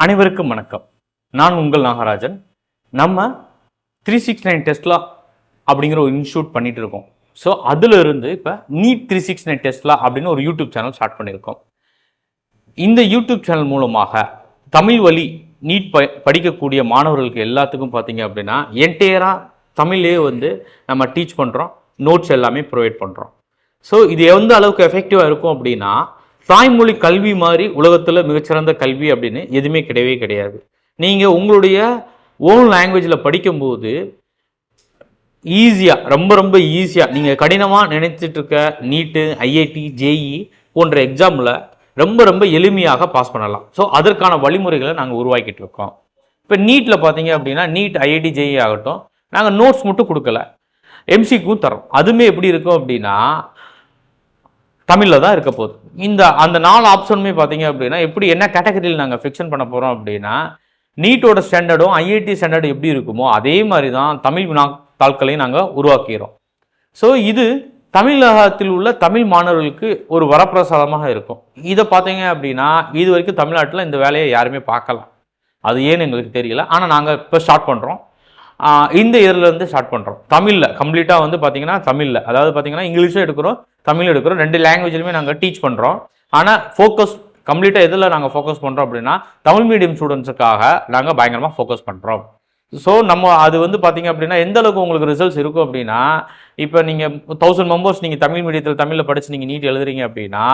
அனைவருக்கும் வணக்கம். நான் உங்கள் நாகராஜன். நம்ம 369 டெஸ்லா அப்படிங்கிற ஒரு இன்ஸ்டியூட் பண்ணிட்டு இருக்கோம். ஸோ அதுல இருந்து இப்போ நீட் 369 டெஸ்லா அப்படின்னு ஒரு யூடியூப் சேனல் ஸ்டார்ட் பண்ணியிருக்கோம். இந்த யூடியூப் சேனல் மூலமாக தமிழ் வழி நீட் படிக்கக்கூடிய மாணவர்களுக்கு எல்லாத்துக்கும் பார்த்தீங்க அப்படின்னா என்டையராக தமிழ்லேயே நம்ம டீச் பண்ணுறோம், நோட்ஸ் எல்லாமே ப்ரொவைட் பண்ணுறோம். ஸோ இது எந்த அளவுக்கு எஃபெக்டிவாக இருக்கும் அப்படின்னா, தாய்மொழி கல்வி மாதிரி உலகத்தில் மிகச்சிறந்த கல்வி அப்படின்னு எதுவுமே கிடையவே கிடையாது. நீங்கள் உங்களுடைய ஓன் லாங்குவேஜில் படிக்கும்போது ஈஸியாக, ரொம்ப ரொம்ப ஈஸியாக, நீங்கள் கடினமாக நினைச்சிட்டு இருக்க நீட்டு, ஐஐடி, ஜேஇ போன்ற எக்ஸாமில் ரொம்ப ரொம்ப எளிமையாக பாஸ் பண்ணலாம். ஸோ அதற்கான வழிமுறைகளை நாங்கள் உருவாக்கிட்டு இருக்கோம். இப்போ நீட்டில் பார்த்தீங்க அப்படின்னா, நீட், ஐஐடி, ஜேஇ ஆகட்டும், நாங்கள் நோட்ஸ் மட்டும் கொடுக்கல, எம்சிக்கும் தரோம். அதுவுமே எப்படி இருக்கும் அப்படின்னா தமிழில் தான் இருக்க போகுது. அந்த 4 ஆப்ஷனுமே பார்த்தீங்க அப்படின்னா எப்படி, என்ன கேட்டகரியில் நாங்கள் ஃபிக்ஷன் பண்ண போகிறோம் அப்படின்னா, நீட்டோட ஸ்டாண்டர்டும் ஐஐடி ஸ்டாண்டர்டும் எப்படி இருக்குமோ அதே மாதிரி தான் தமிழ் தாள்களையும் நாங்கள் உருவாக்கிறோம். ஸோ இது தமிழகத்தில் உள்ள தமிழ் மாணவர்களுக்கு ஒரு வரப்பிரசாதமாக இருக்கும். இதை பார்த்தீங்க அப்படின்னா இது வரைக்கும் தமிழ்நாட்டில் இந்த வேலையை யாருமே பார்க்கலாம். அது ஏன்னு எங்களுக்கு தெரியல. ஆனால் நாங்கள் இப்போ ஸ்டார்ட் பண்ணுறோம். இந்த இயர்லேருந்து ஸ்டார்ட் பண்ணுறோம். தமிழில் கம்ப்ளீட்டாக பார்த்தீங்கன்னா தமிழில், அதாவது பார்த்தீங்கன்னா இங்கிலீஷும் எடுக்கிறோம், தமிழ் எடுக்கிறோம், 2 லாங்குவேஜ்லையுமே நாங்கள் டீச் பண்ணுறோம். ஆனால் ஃபோக்கஸ் கம்ப்ளீட்டாக எதில் நாங்கள் ஃபோக்கஸ் பண்ணுறோம் அப்படின்னா, தமிழ் மீடியம் ஸ்டூடெண்ட்ஸுக்காக நாங்கள் பயங்கரமாக ஃபோக்கஸ் பண்ணுறோம். ஸோ நம்ம அது பார்த்தீங்க அப்படின்னா எந்த அளவுக்கு உங்களுக்கு ரிசல்ட்ஸ் இருக்கும் அப்படின்னா, இப்போ நீங்கள் 1000 மெம்பர்ஸ் நீங்கள் தமிழ் மீடியத்தில் தமிழில் படித்து நீங்கள் நீட் எழுதுறீங்க அப்படின்னா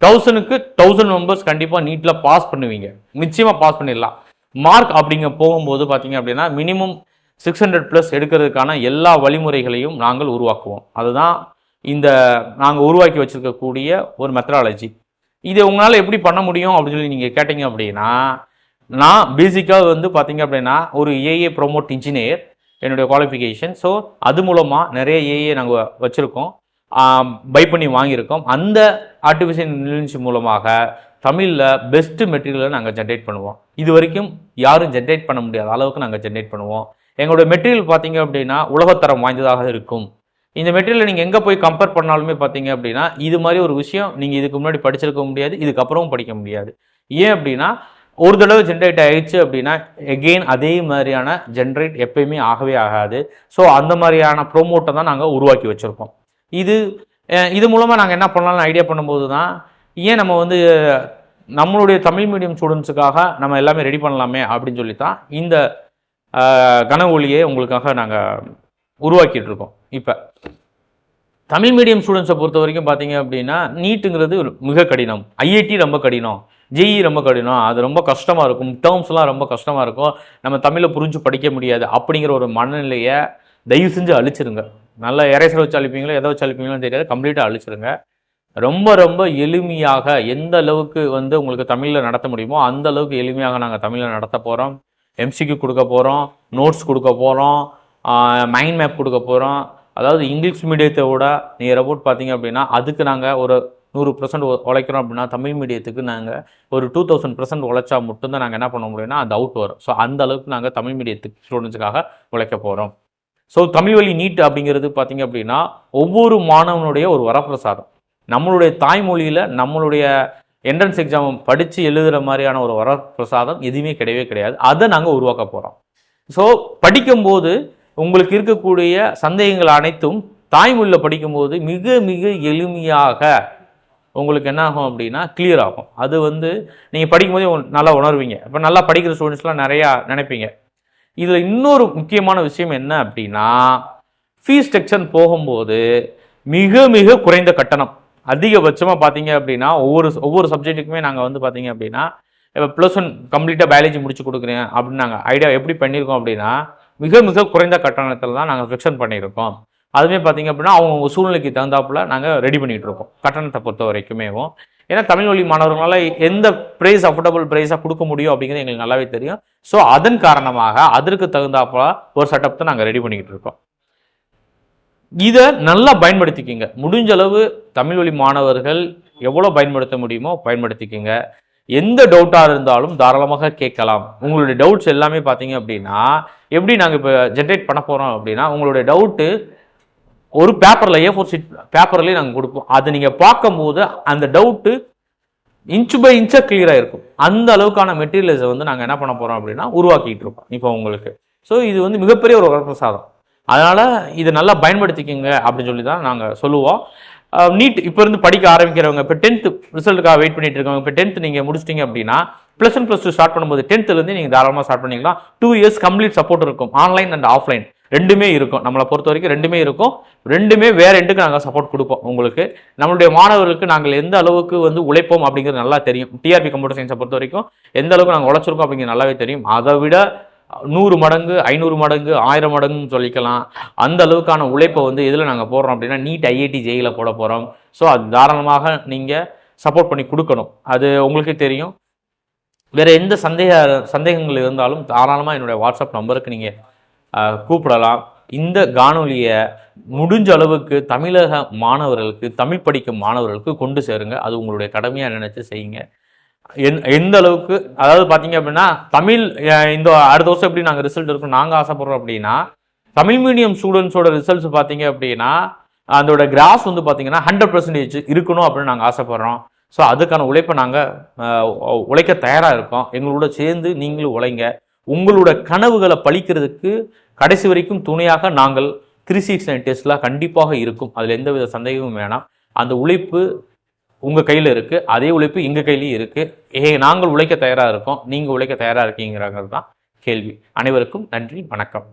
1000க்கு 1000 மெம்பர்ஸ் கண்டிப்பாக நீட்டில் பாஸ் பண்ணுவீங்க. நிச்சயமாக பாஸ் பண்ணிடலாம். மார்க் அப்படிங்க போகும்போது பார்த்தீங்க அப்படின்னா மினிமம் 600+ எடுக்கிறதுக்கான எல்லா வழிமுறைகளையும் நாங்கள் உருவாக்குவோம். அதுதான் நாங்கள் உருவாக்கி வச்சிருக்கக்கூடிய ஒரு மெத்தடாலஜி. இதை உங்களால் எப்படி பண்ண முடியும் அப்படின்னு சொல்லி நீங்கள் கேட்டீங்க அப்படின்னா, நான் பேசிக்காக பார்த்தீங்க அப்படின்னா ஒரு ஏஏ ப்ரோமோட் இன்ஜினியர் என்னுடைய குவாலிஃபிகேஷன். ஸோ அது மூலமாக நிறைய ஏஏ நாங்கள் வச்சுருக்கோம், பை பண்ணி வாங்கியிருக்கோம். அந்த ஆர்டிஃபிஷியல் இன்டெலிஜென்ஸ் மூலமாக தமிழில் பெஸ்ட்டு மெட்டீரியலை நாங்கள் ஜென்ரேட் பண்ணுவோம். இது வரைக்கும் யாரும் ஜென்ரேட் பண்ண முடியாத அளவுக்கு நாங்கள் ஜென்ரேட் பண்ணுவோம். எங்களுடைய மெட்டீரியல் பார்த்தீங்க அப்படின்னா உலகத்தரம் வாய்ந்ததாக இருக்கும். இந்த மெட்டீரியலை நீங்கள் எங்கே போய் கம்பேர் பண்ணாலுமே பார்த்தீங்க அப்படின்னா இது மாதிரி ஒரு விஷயம் நீங்கள் இதுக்கு முன்னாடி படிச்சிருக்க முடியாது, இதுக்கப்புறமும் படிக்க முடியாது. ஏன் அப்படின்னா ஒரு தடவை ஜென்ரேட் ஆகிடுச்சு அப்படின்னா எகெயின் அதே மாதிரியான ஜென்ரேட் எப்பயுமே ஆகவே ஆகாது. ஸோ அந்த மாதிரியான ப்ரோமோட்டை தான் நாங்கள் உருவாக்கி வச்சுருக்கோம். இது மூலமாக நாங்கள் என்ன பண்ணலாம்னு ஐடியா பண்ணும்போது தான், ஏன் நம்ம நம்மளுடைய தமிழ் மீடியம் ஸ்டூடெண்ட்ஸுக்காக நம்ம எல்லாமே ரெடி பண்ணலாமே அப்படின்னு சொல்லி தான் இந்த கன ஒளியை உங்களுக்காக நாங்கள் உருவாக்கிட்டு இருக்கோம். இப்போ தமிழ் மீடியம் ஸ்டூடெண்ட்ஸை பொறுத்த வரைக்கும் பார்த்தீங்க அப்படின்னா நீட்டுங்கிறது மிக கடினம், ஐஐடி ரொம்ப கடினம், ஜேஇ ரொம்ப கடினம், அது ரொம்ப கஷ்டமாக இருக்கும், டேர்ம்ஸ்லாம் ரொம்ப கஷ்டமாக இருக்கும், நம்ம தமிழில் புரிஞ்சு படிக்க முடியாது அப்படிங்கிற ஒரு மனநிலையை தயவு செஞ்சு அழிச்சிருங்க. நல்லா எரேசர் வச்சு அழிப்பீங்களோ எதை வச்சு அழிப்பீங்களோ தெரியாது, கம்ப்ளீட்டாக அழிச்சிருங்க. ரொம்ப ரொம்ப எளிமையாக எந்த அளவுக்கு உங்களுக்கு தமிழில் நடத்த முடியுமோ அந்த அளவுக்கு எளிமையாக நாங்கள் தமிழில் நடத்த போகிறோம். எம்சிக்கு கொடுக்க போகிறோம், நோட்ஸ் கொடுக்க போகிறோம், மைண்ட் மேப் கொடுக்க போகிறோம். அதாவது இங்கிலீஷ் மீடியத்தை விட நீங்கள் ரபோட் பார்த்தீங்க அப்படின்னா அதுக்கு நாங்கள் ஒரு 100% உழைக்கிறோம் அப்படின்னா, தமிழ் மீடியத்துக்கு நாங்கள் ஒரு 2000% உழைச்சா மட்டும்தான் நாங்கள் என்ன பண்ண முடியும்னா அந்த அவுட் வரும். ஸோ அந்த அளவுக்கு நாங்கள் தமிழ் மீடியத்துக்கு ஸ்டூடெண்ட்ஸுக்காக உழைக்க போகிறோம். ஸோ தமிழ் வழி நீட் அப்படிங்கிறது பார்த்தீங்க அப்படின்னா ஒவ்வொரு மாணவனுடைய ஒரு வரப்பிரசாதம். நம்மளுடைய தாய்மொழியில் நம்மளுடைய என்ட்ரன்ஸ் எக்ஸாம் படித்து எழுதுகிற மாதிரியான ஒரு வரப்பிரசாதம் எதுவுமே கிடையவே கிடையாது. அதை நாங்கள் உருவாக்க போகிறோம். ஸோ படிக்கும்போது உங்களுக்கு இருக்கக்கூடிய சந்தேகங்கள் அனைத்தும் தாய்மொழியில் படிக்கும்போது மிக மிக எளிமையாக உங்களுக்கு என்ன ஆகும் அப்படின்னா கிளியர் ஆகும். அது நீங்கள் படிக்கும்போதே நல்லா உணர்வீங்க. இப்போ நல்லா படிக்கிற ஸ்டூடெண்ட்ஸ்லாம் நிறையா நினைப்பீங்க. இதில் இன்னொரு முக்கியமான விஷயம் என்ன அப்படின்னா, ஃபீஸ் ஸ்ட்ரக்சர் போகும்போது மிக மிக குறைந்த கட்டணம். அதிகபட்சமாக பார்த்தீங்க அப்படின்னா ஒவ்வொரு சப்ஜெக்ட்டுக்குமே நாங்கள் பார்த்தீங்க அப்படின்னா இப்போ +1 கம்ப்ளீட்டாக பயாலஜி முடிச்சு கொடுக்குறேன் அப்படின்னு நாங்கள் ஐடியா எப்படி பண்ணியிருக்கோம் அப்படின்னா மிக மிக குறைந்த கட்டணத்தில் தான் நாங்கள் ஃபிக்ஷன் பண்ணியிருக்கோம். அதுவே பார்த்தீங்க அப்படின்னா அவங்க சூழ்நிலைக்கு தகுந்தாப்புல நாங்கள் ரெடி பண்ணிகிட்டு இருக்கோம் கட்டணத்தை பொறுத்த வரைக்குமே. ஏன்னா தமிழ் வழி மாணவர்களால் எந்த ப்ரைஸ் அஃபோர்டபுள் ப்ரைஸாக கொடுக்க முடியும் அப்படிங்கிறது எங்களுக்கு நல்லாவே தெரியும். ஸோ அதன் காரணமாக அதற்கு தகுந்தாப்புல ஒரு செட்டப் நாங்கள் ரெடி பண்ணிக்கிட்டு இருக்கோம். இதை நல்லா பயன்படுத்திக்கிங்க. முடிஞ்ச அளவு தமிழ் வழி மாணவர்கள் எவ்வளோ பயன்படுத்த முடியுமோ பயன்படுத்திக்கிங்க. எந்த டவுட்டாக இருந்தாலும் தாராளமாக கேட்கலாம். உங்களுடைய டவுட்ஸ் எல்லாமே பார்த்தீங்க அப்படின்னா எப்படி நாங்கள் இப்போ ஜென்ரேட் பண்ண போகிறோம் அப்படின்னா, உங்களுடைய டவுட்டு ஒரு பேப்பரில் A4 ஷீட் பேப்பர்லேயே நாங்கள் கொடுப்போம். அதை நீங்கள் பார்க்கும்போது அந்த டவுட்டு இன்ச் பை இன்ச்சாக கிளியராக இருக்கும். அந்த அளவுக்கான மெட்டீரியல்ஸை வந்து நாங்கள் என்ன பண்ண போகிறோம் அப்படின்னா உருவாக்கிட்டு இருக்கோம் இப்போ உங்களுக்கு. ஸோ இது வந்து மிகப்பெரிய ஒரு வரப்பிரசாதம். அதனால் இதை நல்லா பயன்படுத்திக்கோங்க அப்படின்னு சொல்லி தான் நாங்கள் சொல்லுவோம். நீட் இப்போ இருந்து படிக்க ஆரம்பிக்கிறவங்க, இப்போ 10th ரிசல்ட்டுக்காக வெயிட் பண்ணிட்டு இருக்கவங்க, இப்போ 10th நீங்கள் முடிச்சிட்டிங்க அப்படின்னா +1 +2 ஸ்டார்ட் பண்ணும்போது 10th நீங்கள் தாராளமாக ஸ்டார்ட் பண்ணிக்கலாம். 2 years கம்ப்ளீட் சப்போர்ட் இருக்கும். ஆன்லைன் அண்ட் ஆஃப்லைன் ரெண்டுமே இருக்கும். நம்மளை பொறுத்த வரைக்கும் ரெண்டுமே இருக்கும். ரெண்டுமே வேற எண்டுக்கு நாங்கள் சப்போர்ட் கொடுப்போம் உங்களுக்கு. நம்மளுடைய மாணவர்களுக்கு நாங்கள் எந்த அளவுக்கு வந்து உழைப்போம் அப்படிங்கிறது நல்லா தெரியும். டிஆர்பி கம்ப்யூட்டர் சயின்ஸை பொறுத்த வரைக்கும் எந்த அளவுக்கு நாங்கள் உழைச்சிருக்கோம் அப்படிங்கிறது நல்லாவே தெரியும். அதை விட 100 மடங்கு 500 மடங்கு 1000 மடங்குன்னு சொல்லிக்கலாம். அந்த அளவுக்கான உழைப்பை வந்து எதில் நாங்கள் போடுறோம் அப்படின்னா நீட் IIT JEE போட போகிறோம். ஸோ அது தாராளமாக நீங்கள் சப்போர்ட் பண்ணி கொடுக்கணும். அது உங்களுக்கே தெரியும். வேறு எந்த சந்தேகங்கள் இருந்தாலும் தாராளமாக என்னுடைய வாட்ஸ்அப் நம்பருக்கு நீங்கள் கூப்பிடலாம். இந்த காணொலியை முடிஞ்ச அளவுக்கு தமிழக மாணவர்களுக்கு, தமிழ் படிக்கும் மாணவர்களுக்கு கொண்டு சேருங்க. அது உங்களுடைய கடமையாக நினைச்சு செய்யுங்க. எந்த அளவுக்கு, அதாவது பார்த்தீங்க அப்படின்னா தமிழ் இந்த அடுத்த வருஷம் எப்படி நாங்கள் ரிசல்ட் இருக்கும் நாங்கள் ஆசைப்படுறோம் அப்படின்னா, தமிழ் மீடியம் ஸ்டூடெண்ட்ஸோட ரிசல்ட்ஸ் பார்த்தீங்க அப்படின்னா அதோட கிராஸ் வந்து பார்த்தீங்கன்னா 100% இருக்கணும் அப்படின்னு நாங்கள் ஆசைப்படுறோம். ஸோ அதுக்கான உழைப்பை நாங்கள் உழைக்க தயாராக இருக்கோம். எங்களோட சேர்ந்து நீங்களும் உழைங்க. உங்களோட கனவுகளை பழிக்கிறதுக்கு கடைசி வரைக்கும் துணையாக நாங்கள் 369 டெஸ்ட்லாம் கண்டிப்பாக இருக்கும். அதில் எந்தவித சந்தேகமும் வேணாம். அந்த உழைப்பு உங்கள் கையில் இருக்குது. அதே உழைப்பு எங்கள் கையிலையும் இருக்குது. நாங்கள் உழைக்க தயாராக இருக்கோம். நீங்கள் உழைக்க தயாராக இருக்கீங்கிறது தான் கேள்வி. அனைவருக்கும் நன்றி, வணக்கம்.